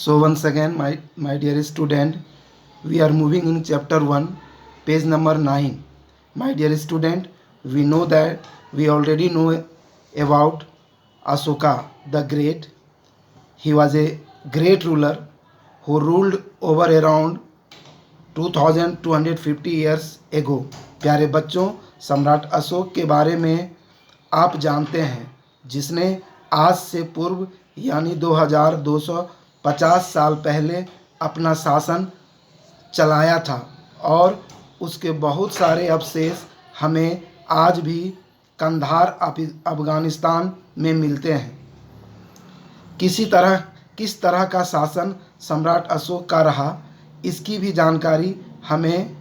So once again, my dear student, we are moving in chapter 1, page number 9. My dear student, we know that we already know about Asoka the Great. He was a great ruler who ruled over around 2250 years ago. प्यारे बच्चों, सम्राट अशोक के बारे में आप जानते हैं, जिसने आज से पूर्व यानी 2250 साल पहले अपना शासन चलाया था और उसके बहुत सारे अवशेष हमें आज भी कंधार अफगानिस्तान में मिलते हैं। किस तरह का शासन सम्राट अशोक का रहा, इसकी भी जानकारी हमें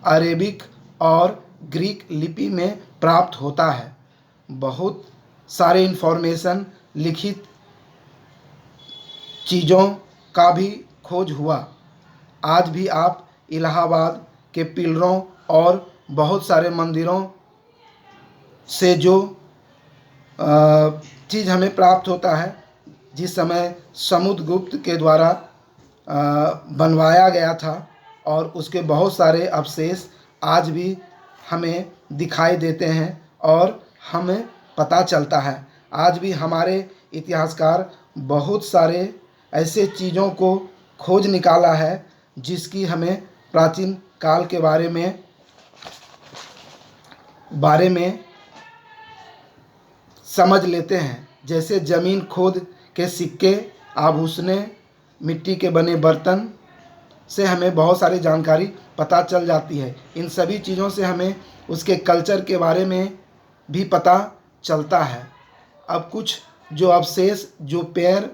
अरेबिक और ग्रीक लिपि में प्राप्त होता है। बहुत सारे इन्फॉर्मेशन लिखित चीज़ों का भी खोज हुआ। आज भी आप इलाहाबाद के पिलरों और बहुत सारे मंदिरों से जो चीज़ हमें प्राप्त होता है, जिस समय समुद्रगुप्त के द्वारा बनवाया गया था, और उसके बहुत सारे अवशेष आज भी हमें दिखाई देते हैं और हमें पता चलता है। आज भी हमारे इतिहासकार बहुत सारे ऐसे चीज़ों को खोज निकाला है जिसकी हमें प्राचीन काल के बारे में समझ लेते हैं। जैसे ज़मीन खोद के सिक्के, आभूषणें, मिट्टी के बने बर्तन से हमें बहुत सारी जानकारी पता चल जाती है। इन सभी चीज़ों से हमें उसके कल्चर के बारे में भी पता चलता है। अब कुछ जो अवशेष जो पेड़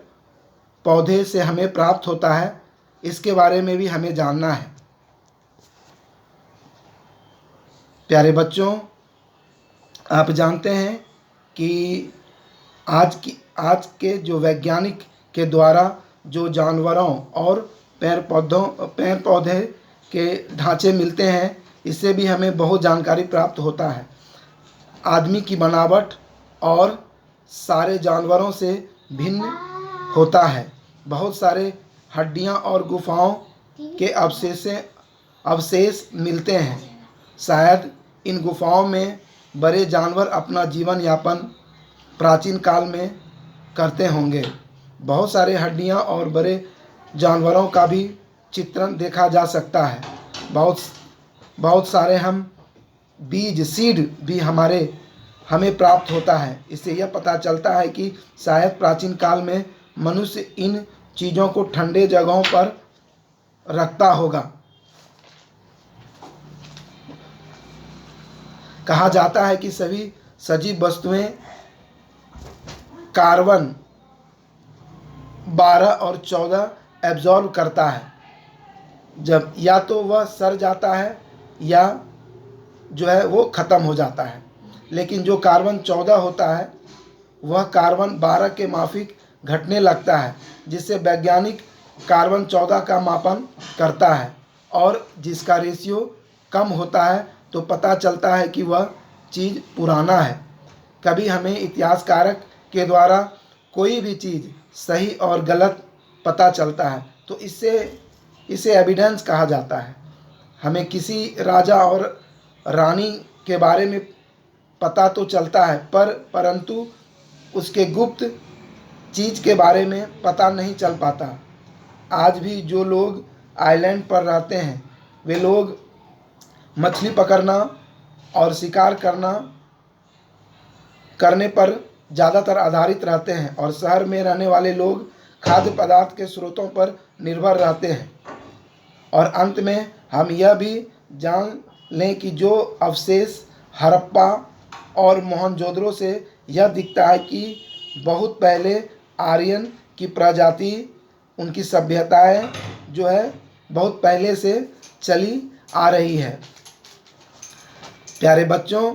पौधे से हमें प्राप्त होता है, इसके बारे में भी हमें जानना है। प्यारे बच्चों, आप जानते हैं कि आज के जो वैज्ञानिक के द्वारा जो जानवरों और पेड़ पौधे के ढांचे मिलते हैं, इससे भी हमें बहुत जानकारी प्राप्त होता है। आदमी की बनावट और सारे जानवरों से भिन्न होता है। बहुत सारे हड्डियां और गुफाओं के अवशेष मिलते हैं। शायद इन गुफाओं में बड़े जानवर अपना जीवन यापन प्राचीन काल में करते होंगे। बहुत सारे हड्डियां और बड़े जानवरों का भी चित्रण देखा जा सकता है। बहुत सारे बीज सीड भी हमें प्राप्त होता है। इससे यह पता चलता है कि शायद प्राचीन काल में मनुष्य इन चीज़ों को ठंडे जगहों पर रखता होगा। कहा जाता है कि सभी सजीव वस्तुएं कार्बन 12 और 14 एब्जॉर्ब करता है। जब या तो वह सड़ जाता है या जो है वो ख़त्म हो जाता है। लेकिन जो कार्बन 14 होता है, वह कार्बन 12 के माफिक घटने लगता है, जिससे वैज्ञानिक कार्बन 14 का मापन करता है और जिसका रेशियो कम होता है तो पता चलता है कि वह चीज़ पुराना है। कभी हमें इतिहासकारक के द्वारा कोई भी चीज़ सही और गलत पता चलता है तो इसे एविडेंस कहा जाता है। हमें किसी राजा और रानी के बारे में पता तो चलता है, परंतु उसके गुप्त चीज़ के बारे में पता नहीं चल पाता। आज भी जो लोग आइलैंड पर रहते हैं, वे लोग मछली पकड़ना और शिकार करने पर ज़्यादातर आधारित रहते हैं, और शहर में रहने वाले लोग खाद्य पदार्थ के स्रोतों पर निर्भर रहते हैं। और अंत में हम यह भी जान लें कि जो अवशेष हड़प्पा और मोहनजोदड़ो से यह दिखता है कि बहुत पहले आर्यन की प्रजाति, उनकी सभ्यताएं जो है बहुत पहले से चली आ रही है। प्यारे बच्चों,